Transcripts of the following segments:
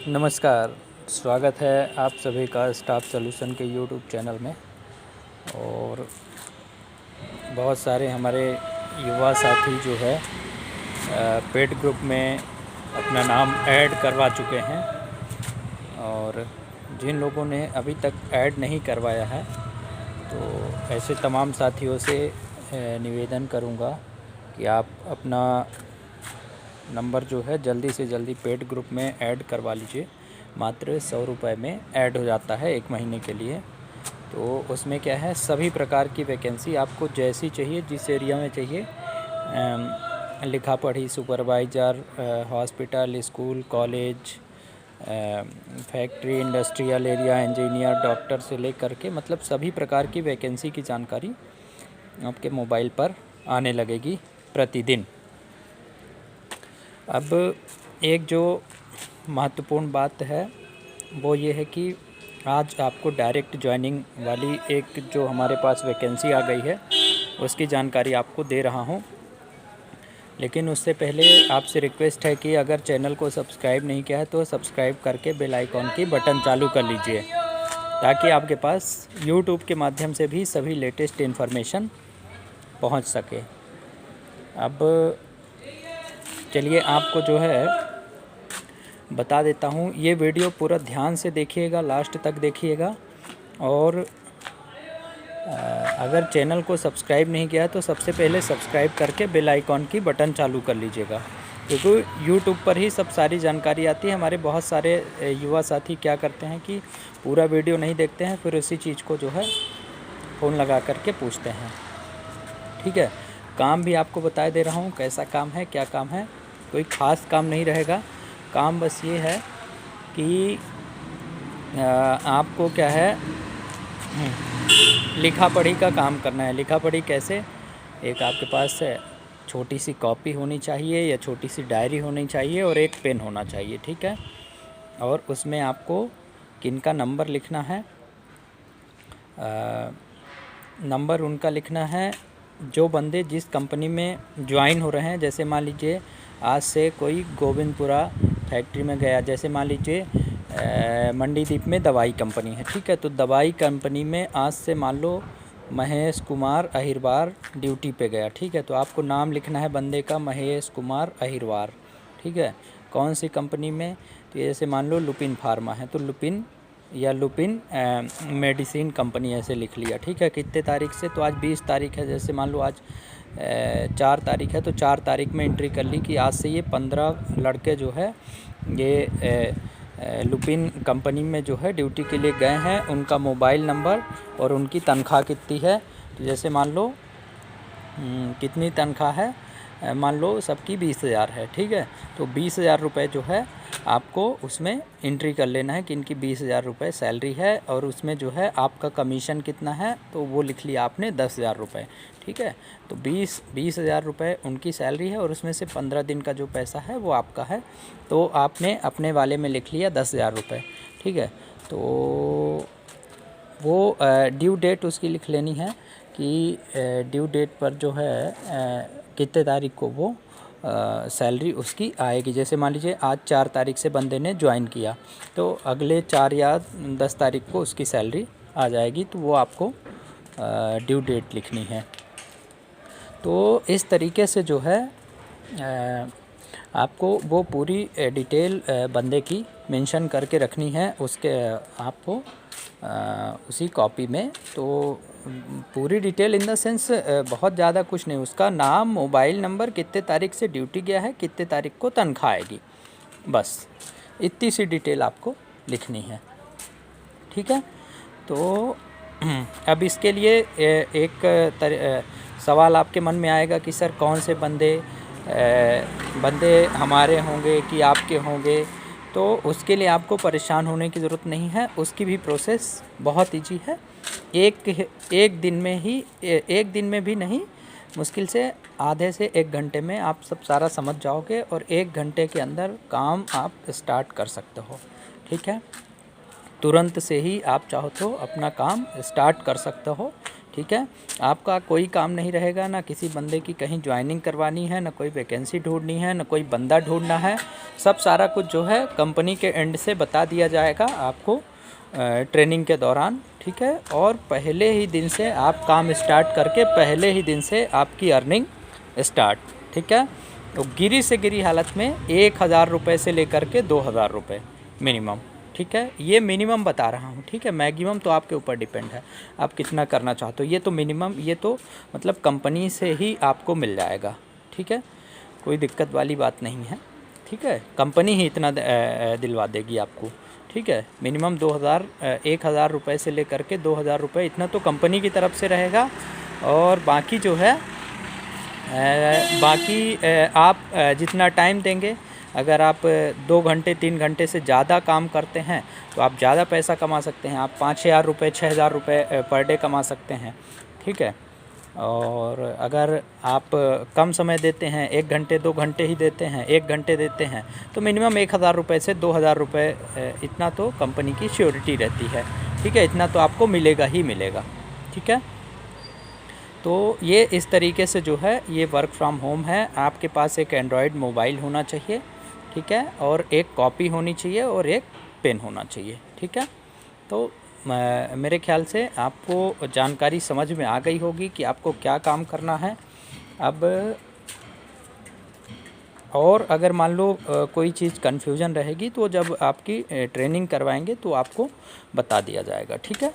नमस्कार, स्वागत है आप सभी का स्टाफ सॉल्यूशन के यूट्यूब चैनल में। और बहुत सारे हमारे युवा साथी जो है पेड ग्रुप में अपना नाम ऐड करवा चुके हैं, और जिन लोगों ने अभी तक ऐड नहीं करवाया है तो ऐसे तमाम साथियों से निवेदन करूंगा कि आप अपना नंबर जो है जल्दी से जल्दी पेड ग्रुप में ऐड करवा लीजिए। मात्र 100 रुपये में ऐड हो जाता है 1 महीने के लिए। तो उसमें क्या है, सभी प्रकार की वैकेंसी आपको जैसी चाहिए, जिस एरिया में चाहिए, लिखा पढ़ी, supervisor, hospital, school, college, factory, industrial area, engineer, doctor से लेकर के मतलब सभी प्रकार की वैकेंसी की जानकारी आपके मोबाइल पर आने लगेगी प्रतिदिन। अब एक जो महत्वपूर्ण बात है वो ये है कि आज आपको डायरेक्ट ज्वाइनिंग वाली एक जो हमारे पास वैकेंसी आ गई है उसकी जानकारी आपको दे रहा हूँ। लेकिन उससे पहले आपसे रिक्वेस्ट है कि अगर चैनल को सब्सक्राइब नहीं किया है तो सब्सक्राइब करके बेल आइकॉन की बटन चालू कर लीजिए, ताकि आपके पास यूट्यूब के माध्यम से भी सभी लेटेस्ट इन्फॉर्मेशन पहुँच सके। अब चलिए आपको जो है बता देता हूँ। ये वीडियो पूरा ध्यान से देखिएगा, लास्ट तक देखिएगा। और अगर चैनल को सब्सक्राइब नहीं किया तो सबसे पहले सब्सक्राइब करके बेल आइकॉन की बटन चालू कर लीजिएगा, क्योंकि यूट्यूब पर ही सब सारी जानकारी आती है। हमारे बहुत सारे युवा साथी क्या करते हैं कि पूरा वीडियो नहीं देखते हैं, फिर उसी चीज़ को जो है फ़ोन लगा करके पूछते हैं। ठीक है, काम भी आपको बता दे रहा हूँ कैसा काम है, क्या काम है। कोई ख़ास काम नहीं रहेगा। काम बस ये है कि आपको क्या है, लिखा पढ़ी का काम करना है। लिखा पढ़ी कैसे, एक आपके पास छोटी सी कॉपी होनी चाहिए या छोटी सी डायरी होनी चाहिए और एक पेन होना चाहिए। ठीक है, और उसमें आपको किनका नंबर लिखना है, नंबर उनका लिखना है जो बंदे जिस कंपनी में ज्वाइन हो रहे हैं। जैसे मान लीजिए आज से कोई गोविंदपुरा फैक्ट्री में गया, जैसे मान लीजिए मंडीदीप में दवाई कंपनी है। ठीक है, तो दवाई कंपनी में आज से मान लो महेश कुमार अहिरवार ड्यूटी पे गया। ठीक है, तो आपको नाम लिखना है बंदे का, महेश कुमार अहिरवार। ठीक है, कौन सी कंपनी में, तो जैसे मान लो लुपिन फार्मा है तो लुपिन या लुपिन मेडिसिन कंपनी ऐसे लिख लिया। ठीक है, कितने तारीख से, तो आज 20 तारीख है। जैसे मान लो आज 4 तारीख है तो 4 तारीख में एंट्री कर ली कि आज से ये 15 लड़के जो है ये लुपिन कंपनी में जो है ड्यूटी के लिए गए हैं। उनका मोबाइल नंबर और उनकी तनख्वाह कितनी है, तो जैसे मान लो कितनी तनख्वाह है, मान लो सबकी 20,000 है। ठीक है, तो 20,000 रुपये जो है आपको उसमें एंट्री कर लेना है कि इनकी 20,000 रुपये सैलरी है, और उसमें जो है आपका कमीशन कितना है तो वो लिख लिया आपने 10,000 रुपये। ठीक है, तो 20,000 रुपये उनकी सैलरी है और उसमें से 15 दिन का जो पैसा है वो आपका है, तो आपने अपने वाले में लिख लिया 10,000 रुपये। ठीक है, तो वो ड्यू डेट उसकी लिख लेनी है कि ड्यू डेट पर जो है कितने तारीख को वो सैलरी उसकी आएगी। जैसे मान लीजिए आज 4 तारीख से बंदे ने ज्वाइन किया तो अगले 4 या 10 तारीख को उसकी सैलरी आ जाएगी, तो वो आपको ड्यू डेट लिखनी है। तो इस तरीके से जो है आपको वो पूरी डिटेल बंदे की मेंशन करके रखनी है उसके आपको उसी कॉपी में। तो पूरी डिटेल इन द सेंस बहुत ज़्यादा कुछ नहीं, उसका नाम, मोबाइल नंबर, कितने तारीख से ड्यूटी गया है, कितने तारीख को तनख्वाह आएगी, बस इतनी सी डिटेल आपको लिखनी है। ठीक है, तो अब इसके लिए एक सवाल आपके मन में आएगा कि सर कौन से बंदे हमारे होंगे कि आपके होंगे। तो उसके लिए आपको परेशान होने की ज़रूरत नहीं है, उसकी भी प्रोसेस बहुत ईजी है। एक दिन में भी नहीं, मुश्किल से आधे से 1 घंटे में आप सब सारा समझ जाओगे और 1 घंटे के अंदर काम आप स्टार्ट कर सकते हो। ठीक है, तुरंत से ही आप चाहो तो अपना काम स्टार्ट कर सकते हो, ठीक है। आपका कोई काम नहीं रहेगा, ना किसी बंदे की कहीं ज्वाइनिंग करवानी है, ना कोई वैकेंसी ढूंढनी है, ना कोई बंदा ढूंढना है। सब सारा कुछ जो है कंपनी के एंड से बता दिया जाएगा आपको ट्रेनिंग के दौरान, ठीक है। और पहले ही दिन से आप काम स्टार्ट करके पहले ही दिन से आपकी अर्निंग स्टार्ट, ठीक है। तो गिरी से गिरी हालत में 1,000 रुपये से लेकर के 2,000 रुपये मिनिमम, ठीक है। ये मिनिमम बता रहा हूँ, ठीक है। मैक्सिमम तो आपके ऊपर डिपेंड है, आप कितना करना चाहते हो। ये तो मिनिमम, ये तो मतलब कंपनी से ही आपको मिल जाएगा, ठीक है। कोई दिक्कत वाली बात नहीं है, ठीक है। कंपनी ही इतना दिलवा देगी आपको, ठीक है। मिनिमम 1,000 रुपये से लेकर के 2,000 रुपये इतना तो कंपनी की तरफ से रहेगा। और बाकी जो है आप जितना टाइम देंगे, अगर आप 2 घंटे 3 घंटे से ज़्यादा काम करते हैं तो आप ज़्यादा पैसा कमा सकते हैं। आप 5,000 रुपये 6,000 रुपये पर डे कमा सकते हैं, ठीक है। और अगर आप कम समय देते हैं, 1 घंटे 2 घंटे ही देते हैं, 1 घंटे देते हैं, तो मिनिमम 1,000 रुपये से 2,000 रुपये इतना तो कंपनी की श्योरिटी रहती है, ठीक है। इतना तो आपको मिलेगा ही मिलेगा, ठीक है। तो ये इस तरीके से जो है ये वर्क फ्रॉम होम है। आपके पास एक एंड्रॉयड मोबाइल होना चाहिए, ठीक है, और एक कॉपी होनी चाहिए और एक पेन होना चाहिए, ठीक है। तो मेरे ख्याल से आपको जानकारी समझ में आ गई होगी कि आपको क्या काम करना है अब। और अगर मान लो कोई चीज़ कन्फ्यूजन रहेगी तो जब आपकी ट्रेनिंग करवाएंगे तो आपको बता दिया जाएगा, ठीक है।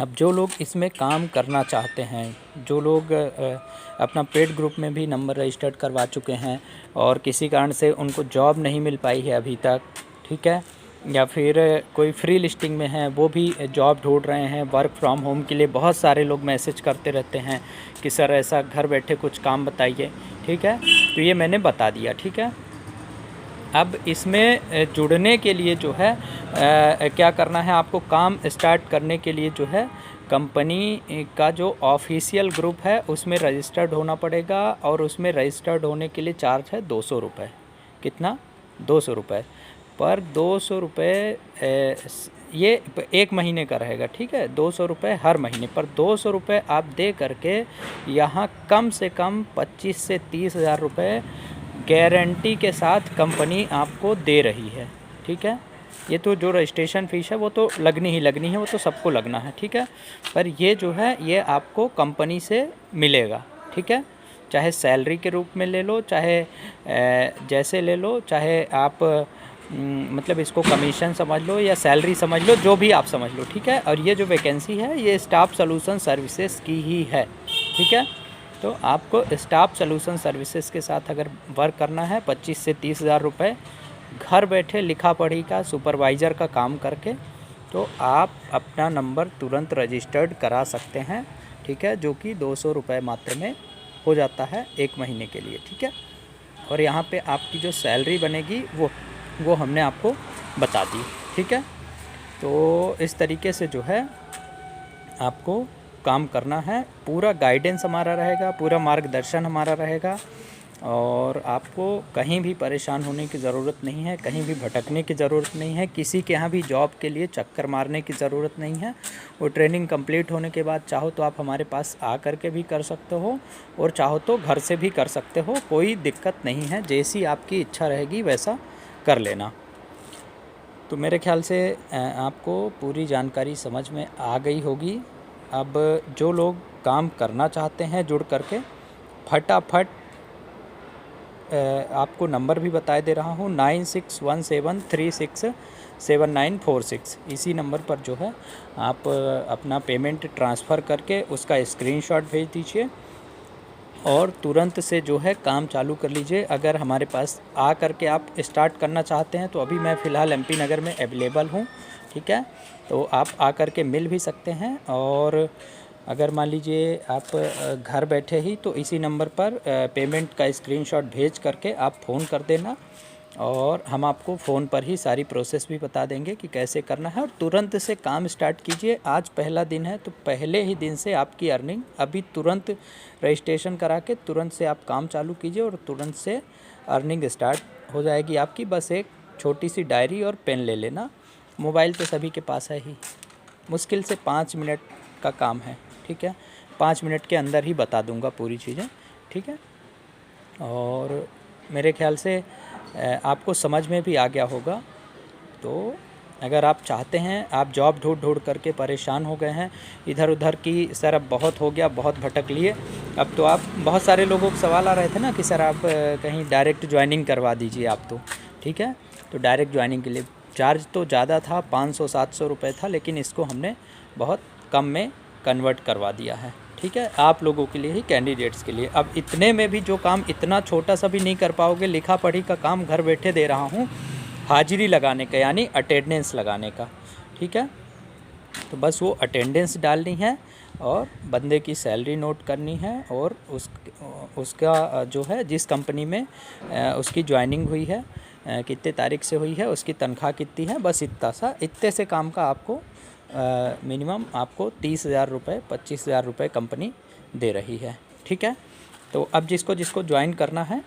अब जो लोग इसमें काम करना चाहते हैं, जो लोग अपना पेड ग्रुप में भी नंबर रजिस्टर्ड करवा चुके हैं और किसी कारण से उनको जॉब नहीं मिल पाई है अभी तक, ठीक है, या फिर कोई फ्री लिस्टिंग में है, वो भी जॉब ढूंढ रहे हैं वर्क फ्रॉम होम के लिए। बहुत सारे लोग मैसेज करते रहते हैं कि सर ऐसा घर बैठे कुछ काम बताइए, ठीक है। तो ये मैंने बता दिया, ठीक है। अब इसमें जुड़ने के लिए जो है क्या करना है आपको, काम स्टार्ट करने के लिए जो है कंपनी का जो ऑफिशियल ग्रुप है उसमें रजिस्टर्ड होना पड़ेगा। और उसमें रजिस्टर्ड होने के लिए चार्ज है 200 रुपये। कितना? 200 रुपये। पर 200 रुपये ये 1 महीने का रहेगा, ठीक है। 200 रुपये हर महीने पर 200 रुपये आप दे करके यहाँ कम से कम 25 से 30 हज़ार रुपये गारंटी के साथ कंपनी आपको दे रही है, ठीक है। ये तो जो रजिस्ट्रेशन फ़ीस है वो तो लगनी ही लगनी है, वो तो सबको लगना है, ठीक है। पर ये जो है ये आपको कंपनी से मिलेगा, ठीक है। चाहे सैलरी के रूप में ले लो, चाहे जैसे ले लो, चाहे आप मतलब इसको कमीशन समझ लो या सैलरी समझ लो, जो भी आप समझ लो, ठीक है। और ये जो वैकेंसी है ये स्टाफ सॉल्यूशन सर्विसेज की ही है, ठीक है। तो आपको स्टाफ सॉल्यूशन सर्विसेज के साथ अगर वर्क करना है 25 से 30 हज़ार रुपये घर बैठे लिखा पढ़ी का सुपरवाइज़र का काम करके, तो आप अपना नंबर तुरंत रजिस्टर्ड करा सकते हैं, ठीक है। जो कि 200 रुपये मात्र में हो जाता है 1 महीने के लिए, ठीक है। और यहाँ पे आपकी जो सैलरी बनेगी वो हमने आपको बता दी, ठीक है। तो इस तरीके से जो है आपको काम करना है। पूरा गाइडेंस हमारा रहेगा, पूरा मार्गदर्शन हमारा रहेगा और आपको कहीं भी परेशान होने की ज़रूरत नहीं है, कहीं भी भटकने की ज़रूरत नहीं है, किसी के यहाँ भी जॉब के लिए चक्कर मारने की ज़रूरत नहीं है। वो ट्रेनिंग कंप्लीट होने के बाद चाहो तो आप हमारे पास आ कर के भी कर सकते हो और चाहो तो घर से भी कर सकते हो, कोई दिक्कत नहीं है। जैसी आपकी इच्छा रहेगी वैसा कर लेना। तो मेरे ख्याल से आपको पूरी जानकारी समझ में आ गई होगी। अब जो लोग काम करना चाहते हैं जुड़ करके फटाफट आपको नंबर भी बता दे रहा हूँ 9617367946। इसी नंबर पर जो है आप अपना पेमेंट ट्रांसफ़र करके उसका स्क्रीनशॉट भेज दीजिए और तुरंत से जो है काम चालू कर लीजिए। अगर हमारे पास आ करके आप स्टार्ट करना चाहते हैं तो अभी मैं फ़िलहाल MP नगर में अवेलेबल हूँ, ठीक है। तो आप आ करके मिल भी सकते हैं। और अगर मान लीजिए आप घर बैठे ही तो इसी नंबर पर पेमेंट का स्क्रीनशॉट भेज करके आप फ़ोन कर देना और हम आपको फ़ोन पर ही सारी प्रोसेस भी बता देंगे कि कैसे करना है। और तुरंत से काम स्टार्ट कीजिए। आज पहला दिन है तो पहले ही दिन से आपकी अर्निंग अभी तुरंत रजिस्ट्रेशन करा के तुरंत से आप काम चालू कीजिए और तुरंत से अर्निंग स्टार्ट हो जाएगी आपकी। बस एक छोटी सी डायरी और पेन ले लेना। मोबाइल तो सभी के पास है ही, मुश्किल से 5 मिनट का काम है, ठीक है। 5 मिनट के अंदर ही बता दूंगा पूरी चीज़ें, ठीक है। और मेरे ख्याल से आपको समझ में भी आ गया होगा। तो अगर आप चाहते हैं, आप जॉब ढूंढ करके परेशान हो गए हैं, इधर उधर की सर अब बहुत हो गया, बहुत भटक लिए, अब तो आप, बहुत सारे लोगों को सवाल आ रहे थे ना कि सर आप कहीं डायरेक्ट ज्वाइनिंग करवा दीजिए आप, तो ठीक है। तो डायरेक्ट ज्वाइनिंग के लिए चार्ज तो ज़्यादा था, 500-700 रुपये था, लेकिन इसको हमने बहुत कम में कन्वर्ट करवा दिया है, ठीक है, आप लोगों के लिए ही, कैंडिडेट्स के लिए। अब इतने में भी जो काम इतना छोटा सा भी नहीं कर पाओगे, लिखा पढ़ी का काम घर बैठे दे रहा हूँ, हाजिरी लगाने का, यानी अटेंडेंस लगाने का, ठीक है। तो बस वो अटेंडेंस डालनी है और बंदे की सैलरी नोट करनी है, और उसका जो है, जिस कंपनी में उसकी ज्वाइनिंग हुई है, कितने तारीख से हुई है, उसकी तनख्वाह कितनी है, बस इतने से काम का आपको मिनिमम आपको 30,000 रुपये, 25,000 रुपये कंपनी दे रही है, ठीक है। तो अब जिसको ज्वाइन करना है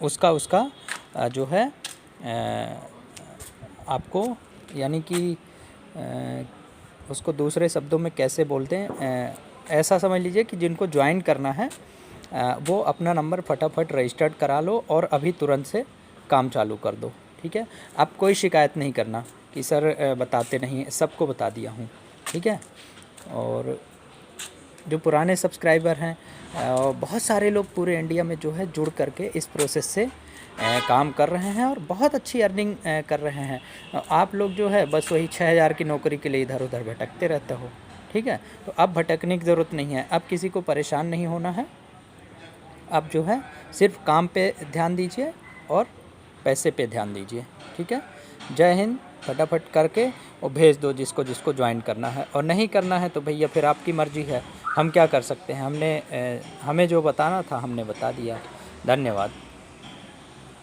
उसका जो है आपको, यानी कि उसको दूसरे शब्दों में कैसे बोलते हैं, ऐसा समझ लीजिए कि जिनको ज्वाइन करना है वो अपना नंबर फटाफट रजिस्टर्ड करा लो और अभी तुरंत से काम चालू कर दो, ठीक है। आप कोई शिकायत नहीं करना कि सर बताते नहीं, सबको बता दिया हूँ, ठीक है। और जो पुराने सब्सक्राइबर हैं, बहुत सारे लोग पूरे इंडिया में जो है जुड़ करके इस प्रोसेस से काम कर रहे हैं और बहुत अच्छी अर्निंग कर रहे हैं। आप लोग जो है बस वही 6,000 की नौकरी के लिए इधर उधर भटकते रहते हो, ठीक है। तो अब भटकने की ज़रूरत नहीं है, अब किसी को परेशान नहीं होना है। अब जो है सिर्फ काम पे ध्यान दीजिए और पैसे पे ध्यान दीजिए, ठीक है। जय हिंद। फटाफट करके और भेज दो जिसको ज्वाइन करना है, और नहीं करना है तो भैया फिर आपकी मर्ज़ी है, हम क्या कर सकते हैं। हमें जो बताना था हमने बता दिया। धन्यवाद।